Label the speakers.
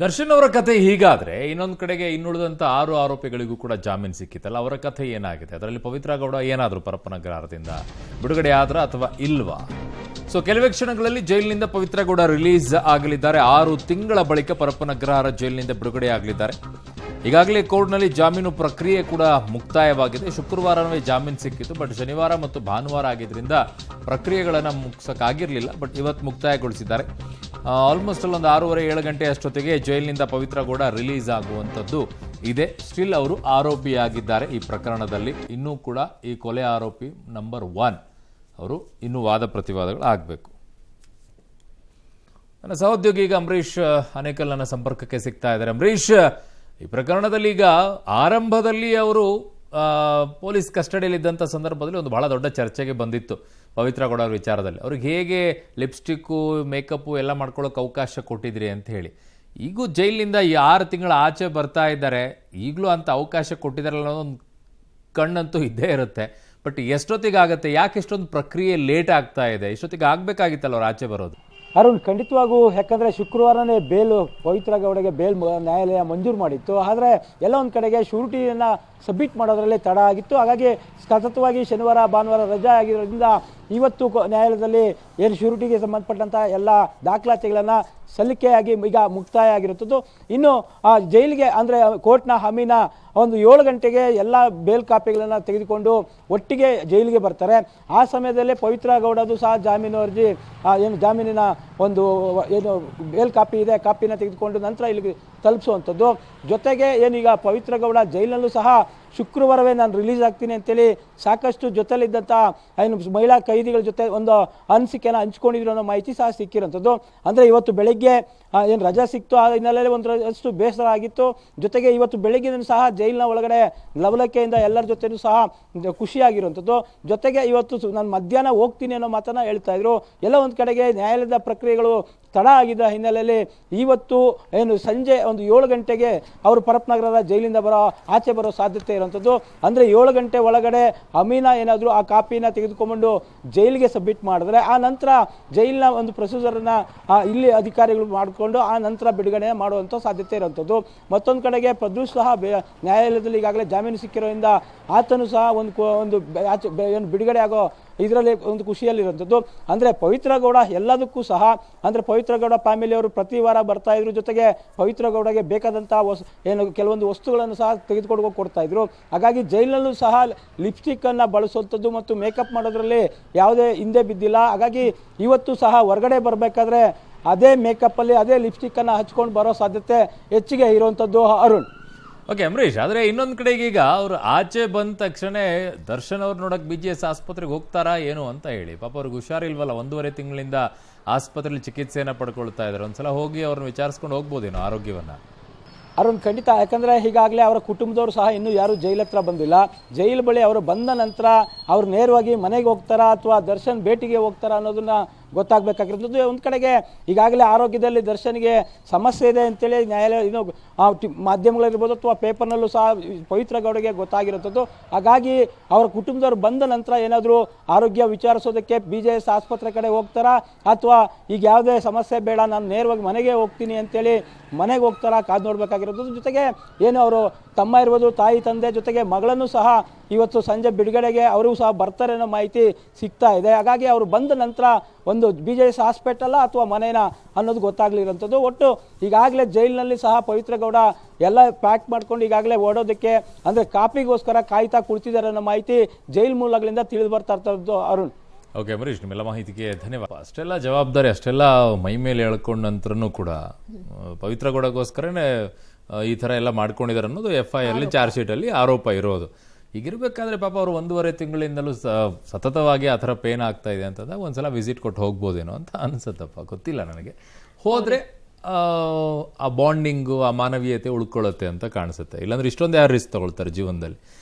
Speaker 1: ದರ್ಶನ್ ಅವರ ಕಥೆ ಹೀಗಾದ್ರೆ ಇನ್ನೊಂದು ಕಡೆಗೆ ಇನ್ನುಳಿದಂತ 6 ಆರೋಪಿಗಳಿಗೂ ಕೂಡ ಜಾಮೀನು ಸಿಕ್ಕಿತಲ್ಲ, ಅವರ ಕಥೆ ಏನಾಗಿದೆ? ಅದರಲ್ಲಿ ಪವಿತ್ರ ಗೌಡ ಏನಾದರೂ ಪರಪ್ಪನಗ್ರಹಾರದಿಂದ ಬಿಡುಗಡೆ ಆದ್ರ ಅಥವಾ ಇಲ್ವಾ? ಸೊ ಕೆಲವೇ ಕ್ಷಣಗಳಲ್ಲಿ ಜೈಲಿನಿಂದ ಪವಿತ್ರ ಗೌಡ ರಿಲೀಸ್ ಆಗಲಿದ್ದಾರೆ. 6 ತಿಂಗಳ ಬಳಿಕ ಪರಪ್ಪನಗ್ರಹಾರ ಜೈಲಿನಿಂದ ಬಿಡುಗಡೆ ಆಗಲಿದ್ದಾರೆ. ಈಗಾಗಲೇ ಕೋರ್ಟ್ನಲ್ಲಿ ಜಾಮೀನು ಪ್ರಕ್ರಿಯೆ ಕೂಡ ಮುಕ್ತಾಯವಾಗಿದೆ. ಶುಕ್ರವಾರವೇ ಜಾಮೀನು ಸಿಕ್ಕಿತ್ತು, ಬಟ್ ಶನಿವಾರ ಮತ್ತು ಭಾನುವಾರ ಆಗಿದ್ದರಿಂದ ಪ್ರಕ್ರಿಯೆಗಳನ್ನು ಮುಗಿಸೋಕ್ಕಾಗಿರಲಿಲ್ಲ. ಬಟ್ ಇವತ್ತು ಮುಕ್ತಾಯಗೊಳಿಸಿದ್ದಾರೆ. ಆಲ್ಮೋಸ್ಟ್ ಒಂದು 6:30-7 ಗಂಟೆ ಅಷ್ಟೊತ್ತಿಗೆ ಜೈಲಿನಿಂದ ಪವಿತ್ರ ಗೌಡ ರಿಲೀಸ್ ಆಗುವಂಥದ್ದು ಇದೆ. ಸ್ಟಿಲ್ ಅವರು ಆರೋಪಿಯಾಗಿದ್ದಾರೆ ಈ ಪ್ರಕರಣದಲ್ಲಿ. ಇನ್ನೂ ಕೂಡ ಈ ಕೊಲೆ ಆರೋಪಿ ನಂಬರ್ 1 ಅವರು ಇನ್ನೂ ವಾದ ಪ್ರತಿವಾದಗಳು ಆಗಬೇಕು. ನನ್ನ ಸಹೋದ್ಯೋಗಿ ಈಗ ಅಂಬರೀಷ್ ಅನೇಕಲ್ ನನ್ನ ಸಂಪರ್ಕಕ್ಕೆ ಸಿಗ್ತಾ ಇದ್ದಾರೆ. ಅಂಬರೀಷ್, ಈ ಪ್ರಕರಣದಲ್ಲಿ ಈಗ ಆರಂಭದಲ್ಲಿ ಅವರು ಪೊಲೀಸ್ ಕಸ್ಟಡಿಯಲ್ಲಿದ್ದಂಥ ಸಂದರ್ಭದಲ್ಲಿ ಒಂದು ಬಹಳ ದೊಡ್ಡ ಚರ್ಚೆಗೆ ಬಂದಿತ್ತು ಪವಿತ್ರ ಗೌಡ ಅವರ ವಿಚಾರದಲ್ಲಿ. ಅವ್ರಿಗೆ ಹೇಗೆ ಲಿಪ್ಸ್ಟಿಕ್ಕು ಮೇಕಪ್ಪು ಎಲ್ಲ ಮಾಡ್ಕೊಳ್ಳೋಕೆ ಅವಕಾಶ ಕೊಟ್ಟಿದ್ರಿ ಅಂತ ಹೇಳಿ. ಈಗೂ ಜೈಲಿನಿಂದ 6 ತಿಂಗಳ ಆಚೆ ಬರ್ತಾ ಇದ್ದಾರೆ, ಈಗಲೂ ಅಂತ ಅವಕಾಶ ಕೊಟ್ಟಿದ್ದಾರಲ್ಲ ಅನ್ನೋದೊಂದು ಕಣ್ಣಂತೂ ಇದ್ದೇ ಇರುತ್ತೆ. ಬಟ್ ಎಷ್ಟೊತ್ತಿಗೆ ಆಗುತ್ತೆ? ಯಾಕೆ ಇಷ್ಟೊಂದು ಪ್ರಕ್ರಿಯೆ ಲೇಟ್ ಆಗ್ತಾ ಇದೆ? ಇಷ್ಟೊತ್ತಿಗೆ ಆಗಬೇಕಾಗಿತ್ತಲ್ಲ ಅವ್ರು ಆಚೆ ಬರೋದು?
Speaker 2: ಅರುಣ್, ಖಂಡಿತವಾಗೂ. ಯಾಕಂದರೆ ಶುಕ್ರವಾರನೇ ಬೇಲು ಪವಿತ್ರ ಗೌಡಗೆ ಬೇಲ್ ನ್ಯಾಯಾಲಯ ಮಂಜೂರು ಮಾಡಿತ್ತು. ಆದರೆ ಎಲ್ಲ ಒಂದು ಕಡೆಗೆ ಶೂರಿಟಿಯನ್ನು ಸಬ್ಮಿಟ್ ಮಾಡೋದ್ರಲ್ಲಿ ತಡ ಆಗಿತ್ತು. ಹಾಗಾಗಿ ಸತತವಾಗಿ ಶನಿವಾರ ಭಾನುವಾರ ರಜೆ ಆಗಿರೋದ್ರಿಂದ ಇವತ್ತು ನ್ಯಾಯಾಲಯದಲ್ಲಿ ಏನು ಶೂರಿಟಿಗೆ ಸಂಬಂಧಪಟ್ಟಂಥ ಎಲ್ಲ ದಾಖಲಾತಿಗಳನ್ನು ಸಲ್ಲಿಕೆಯಾಗಿ ಈಗ ಮುಕ್ತಾಯ ಆಗಿರುತ್ತದೆ. ಇನ್ನು ಆ ಜೈಲಿಗೆ ಅಂದರೆ ಕೋರ್ಟ್ನ ಹಮೀನ ಒಂದು 7 ಗಂಟೆಗೆ ಎಲ್ಲ ಬೇಲ್ ಕಾಪಿಗಳನ್ನು ತೆಗೆದುಕೊಂಡು ಒಟ್ಟಿಗೆ ಜೈಲಿಗೆ ಬರ್ತಾರೆ. ಆ ಸಮಯದಲ್ಲೇ ಪವಿತ್ರ ಗೌಡದು ಸಹ ಜಾಮೀನು ಅರ್ಜಿ ಏನು ಜಾಮೀನಿನ ಒಂದು ಏನು ಬೇಲ್ ಕಾಪಿ ಇದೆ, ಕಾಪಿನ ತೆಗೆದುಕೊಂಡು ನಂತರ ಇಲ್ಲಿಗೆ ತಲುಪಿಸುವಂಥದ್ದು. ಜೊತೆಗೆ ಏನೀಗ ಪವಿತ್ರ ಗೌಡ ಜೈಲಿನಲ್ಲೂ ಸಹ ಶುಕ್ರವಾರವೇ ನಾನು ರಿಲೀಸ್ ಆಗ್ತೀನಿ ಅಂತೇಳಿ ಸಾಕಷ್ಟು ಜೊತೆಲಿದ್ದಂಥ ಏನು ಮಹಿಳಾ ಕೈದಿಗಳ ಜೊತೆ ಒಂದು ಅನಿಸಿಕೆಯನ್ನು ಹಂಚ್ಕೊಂಡಿದ್ರು ಅನ್ನೋ ಮಾಹಿತಿ ಸಹ ಸಿಕ್ಕಿರೋಂಥದ್ದು. ಅಂದರೆ ಇವತ್ತು ಬೆಳಗ್ಗೆ ಏನು ರಜಾ ಸಿಕ್ತು, ಆ ಹಿನ್ನೆಲೆಯಲ್ಲಿ ಒಂದಷ್ಟು ಬೇಸರ ಆಗಿತ್ತು. ಜೊತೆಗೆ ಇವತ್ತು ಬೆಳಗ್ಗಿನ ಸಹ ಜೈಲಿನ ಒಳಗಡೆ ಲವಲಕ್ಕೆಯಿಂದ ಎಲ್ಲರ ಜೊತೆನೂ ಸಹ ಖುಷಿಯಾಗಿರುವಂಥದ್ದು. ಜೊತೆಗೆ ಇವತ್ತು ನಾನು ಮಧ್ಯಾಹ್ನ ಹೋಗ್ತೀನಿ ಅನ್ನೋ ಮಾತನ್ನು ಹೇಳ್ತಾ ಇದ್ರು. ಎಲ್ಲ ಒಂದು ಕಡೆಗೆ ನ್ಯಾಯಾಲಯದ ಪ್ರಕ್ರಿಯೆಗಳು ತಡ ಆಗಿದ್ದ ಹಿನ್ನೆಲೆಯಲ್ಲಿ ಇವತ್ತು ಏನು ಸಂಜೆ ಒಂದು 7 ಗಂಟೆಗೆ ಅವರು ಪರಪ್ಪನಗರದ ಜೈಲಿಂದ ಆಚೆ ಬರೋ ಸಾಧ್ಯತೆ ಇರುವಂಥದ್ದು. ಅಂದರೆ 7 ಗಂಟೆ ಒಳಗಡೆ ಅಮೀನಾ ಏನಾದರೂ ಆ ಕಾಪಿನ ತೆಗೆದುಕೊಂಡು ಜೈಲಿಗೆ ಸಬ್ಮಿಟ್ ಮಾಡಿದ್ರೆ ಆ ನಂತರ ಜೈಲಿನ ಒಂದು ಪ್ರೊಸೀಜರನ್ನು ಇಲ್ಲಿ ಅಧಿಕಾರಿಗಳು ಮಾಡಿಕೊಂಡು ಆ ನಂತರ ಬಿಡುಗಡೆ ಮಾಡುವಂಥ ಸಾಧ್ಯತೆ ಇರುವಂಥದ್ದು. ಮತ್ತೊಂದು ಕಡೆಗೆ ಪ್ರದ್ಯೂಷ್ ಸಹ ನ್ಯಾಯಾಲಯದಲ್ಲಿ ಈಗಾಗಲೇ ಜಾಮೀನು ಸಿಕ್ಕಿರೋದ್ರಿಂದ ಆತನು ಸಹ ಒಂದು ಏನು ಬಿಡುಗಡೆ ಆಗೋ ಇದರಲ್ಲಿ ಒಂದು ಖುಷಿಯಲ್ಲಿರುವಂಥದ್ದು. ಅಂದರೆ ಪವಿತ್ರ ಗೌಡ ಎಲ್ಲದಕ್ಕೂ ಸಹ ಅಂದರೆ ಪವಿತ್ರ ಗೌಡ ಫ್ಯಾಮಿಲಿಯವರು ಪ್ರತಿ ವಾರ ಬರ್ತಾ ಇದ್ರು. ಜೊತೆಗೆ ಪವಿತ್ರ ಗೌಡಗೆ ಬೇಕಾದಂಥ ಏನು ಕೆಲವೊಂದು ವಸ್ತುಗಳನ್ನು ಸಹ ತೆಗೆದುಕೊಂಡು ಕೊಡ್ತಾ ಇದ್ರು. ಹಾಗಾಗಿ ಜೈಲಿನಲ್ಲೂ ಸಹ ಲಿಪ್ಸ್ಟಿಕ್ಕನ್ನು ಬಳಸುವಂಥದ್ದು ಮತ್ತು ಮೇಕಪ್ ಮಾಡೋದ್ರಲ್ಲಿ ಯಾವುದೇ ಹಿಂದೆ ಬಿದ್ದಿಲ್ಲ. ಹಾಗಾಗಿ ಇವತ್ತು ಸಹ ಹೊರಗಡೆ ಬರಬೇಕಾದ್ರೆ ಅದೇ ಮೇಕಪ್ಪಲ್ಲಿ ಅದೇ ಲಿಪ್ಸ್ಟಿಕ್ಕನ್ನು ಹಚ್ಕೊಂಡು ಬರೋ ಸಾಧ್ಯತೆ ಹೆಚ್ಚಿಗೆ ಇರುವಂಥದ್ದು ಅರುಣ್.
Speaker 1: ಓಕೆ ಅಂಬರೀಷ್, ಆದರೆ ಇನ್ನೊಂದು ಕಡೆಗೆ ಈಗ ಅವ್ರು ಆಚೆ ಬಂದ ತಕ್ಷಣ ದರ್ಶನ್ ಅವ್ರು ನೋಡಕ್ BGS ಆಸ್ಪತ್ರೆಗೆ ಹೋಗ್ತಾರಾ ಏನು ಅಂತ ಹೇಳಿ. ಪಾಪ ಅವ್ರಿಗೆ ಹುಷಾರಿಲ್ವಲ್ಲ, 1.5 ತಿಂಗಳಿಂದ ಆಸ್ಪತ್ರೆಯಲ್ಲಿ ಚಿಕಿತ್ಸೆಯನ್ನು ಪಡ್ಕೊಳ್ತಾ ಇದ್ದಾರೆ. ಒಂದ್ಸಲ ಹೋಗಿ ಅವ್ರನ್ನ ವಿಚಾರಿಸ್ಕೊಂಡು ಹೋಗ್ಬೋದೇನೋ ಆರೋಗ್ಯವನ್ನ?
Speaker 2: ಅರುಣ್, ಖಂಡಿತ. ಯಾಕಂದರೆ ಈಗಾಗಲೇ ಅವರ ಕುಟುಂಬದವರು ಸಹ ಇನ್ನೂ ಯಾರೂ ಜೈಲ್ ಹತ್ರ ಬಂದಿಲ್ಲ. ಜೈಲು ಬಳಿ ಅವರು ಬಂದ ನಂತರ ಅವ್ರು ನೇರವಾಗಿ ಮನೆಗೆ ಹೋಗ್ತಾರಾ ಅಥವಾ ದರ್ಶನ್ ಭೇಟಿಗೆ ಹೋಗ್ತಾರಾ ಅನ್ನೋದನ್ನ ಗೊತ್ತಾಗಬೇಕಾಗಿರೋದು. ಒಂದು ಕಡೆಗೆ ಈಗಾಗಲೇ ಆರೋಗ್ಯದಲ್ಲಿ ದರ್ಶನ್ಗೆ ಸಮಸ್ಯೆ ಇದೆ ಅಂತೇಳಿ ನ್ಯಾಯಾಲಯ ಇನ್ನೂ ಮಾಧ್ಯಮಗಳಿರ್ಬೋದು ಅಥವಾ ಪೇಪರ್ನಲ್ಲೂ ಸಹ ಪವಿತ್ರ ಗೌಡಗೆ ಗೊತ್ತಾಗಿರುವಂಥದ್ದು. ಹಾಗಾಗಿ ಅವರ ಕುಟುಂಬದವ್ರು ಬಂದ ನಂತರ ಏನಾದರೂ ಆರೋಗ್ಯ ವಿಚಾರಿಸೋದಕ್ಕೆ BGS ಆಸ್ಪತ್ರೆ ಕಡೆ ಹೋಗ್ತಾರಾ ಅಥವಾ ಈಗ ಯಾವುದೇ ಸಮಸ್ಯೆ ಬೇಡ ನಾನು ನೇರವಾಗಿ ಮನೆಗೆ ಹೋಗ್ತೀನಿ ಅಂತೇಳಿ ಮನೆಗೆ ಹೋಗ್ತಾರಾ ಕಾದು ನೋಡಬೇಕಾಗಿರೋದು. ಜೊತೆಗೆ ಏನು ಅವರು ತಮ್ಮ ಇರ್ಬೋದು, ತಾಯಿ ತಂದೆ ಜೊತೆಗೆ ಮಗಳನ್ನು ಸಹ ಇವತ್ತು ಸಂಜೆ ಬಿಡುಗಡೆಗೆ ಅವರು ಸಹ ಬರ್ತಾರೆ ಅನ್ನೋ ಮಾಹಿತಿ ಸಿಗ್ತಾ ಇದೆ. ಹಾಗಾಗಿ ಅವರು ಬಂದ ನಂತರ ಒಂದು BGS ಹಾಸ್ಪಿಟಲ್ ಅಥವಾ ಮನೇನ ಅನ್ನೋದು ಗೊತ್ತಾಗ್ಲಿರೋಂಥದ್ದು. ಒಟ್ಟು ಈಗಾಗಲೇ ಜೈಲಿನಲ್ಲಿ ಸಹ ಪವಿತ್ರ ಗೌಡ ಎಲ್ಲ ಪ್ಯಾಕ್ ಮಾಡ್ಕೊಂಡು ಈಗಾಗಲೇ ಓಡೋದಕ್ಕೆ ಅಂದರೆ ಕಾಪಿಗೋಸ್ಕರ ಕಾಯ್ತಾ ಕುಳಿತಿದ್ದಾರೆ ಅನ್ನೋ ಮಾಹಿತಿ ಜೈಲ್ ಮೂಲಗಳಿಂದ ತಿಳಿದು ಬರ್ತಾ ಇರ್ತದ್ದು ಅರುಣ್.
Speaker 1: ಓಕೆ ಅಂಬರೀಷ್, ನಿಮ್ಮೆಲ್ಲ ಮಾಹಿತಿಗೆ ಧನ್ಯವಾದ. ಅಷ್ಟೆಲ್ಲ ಜವಾಬ್ದಾರಿ ಅಷ್ಟೆಲ್ಲ ಮೈ ಮೇಲೆ ಎಳ್ಕೊಂಡ ನಂತರನೂ ಕೂಡ ಪವಿತ್ರ ಗೌಡಗೋಸ್ಕರನೇ ಈ ಥರ ಎಲ್ಲ ಮಾಡ್ಕೊಂಡಿದ್ದಾರೆ ಅನ್ನೋದು FIR ಚಾರ್ಜ್ ಶೀಟಲ್ಲಿ ಆರೋಪ ಇರೋದು. ಹೀಗಿರ್ಬೇಕಾದ್ರೆ ಪಾಪ ಅವರು 1.5 ತಿಂಗಳಿಂದಲೂ ಸತತವಾಗಿ ಆ ಥರ ಪೇನ್ ಆಗ್ತಾ ಇದೆ ಅಂತಂದಾಗ ಒಂದ್ಸಲ ವಿಸಿಟ್ ಕೊಟ್ಟು ಹೋಗ್ಬೋದೇನೋ ಅಂತ ಅನ್ಸುತ್ತಪ್ಪ, ಗೊತ್ತಿಲ್ಲ ನನಗೆ. ಹೋದರೆ ಆ ಬಾಂಡಿಂಗು ಆ ಮಾನವೀಯತೆ ಉಳ್ಕೊಳ್ಳುತ್ತೆ ಅಂತ ಕಾಣಿಸುತ್ತೆ. ಇಲ್ಲಾಂದ್ರೆ ಇಷ್ಟೊಂದು ಯಾರು ರಿಸ್ಕ್ ತಗೊಳ್ತಾರೆ ಜೀವನದಲ್ಲಿ.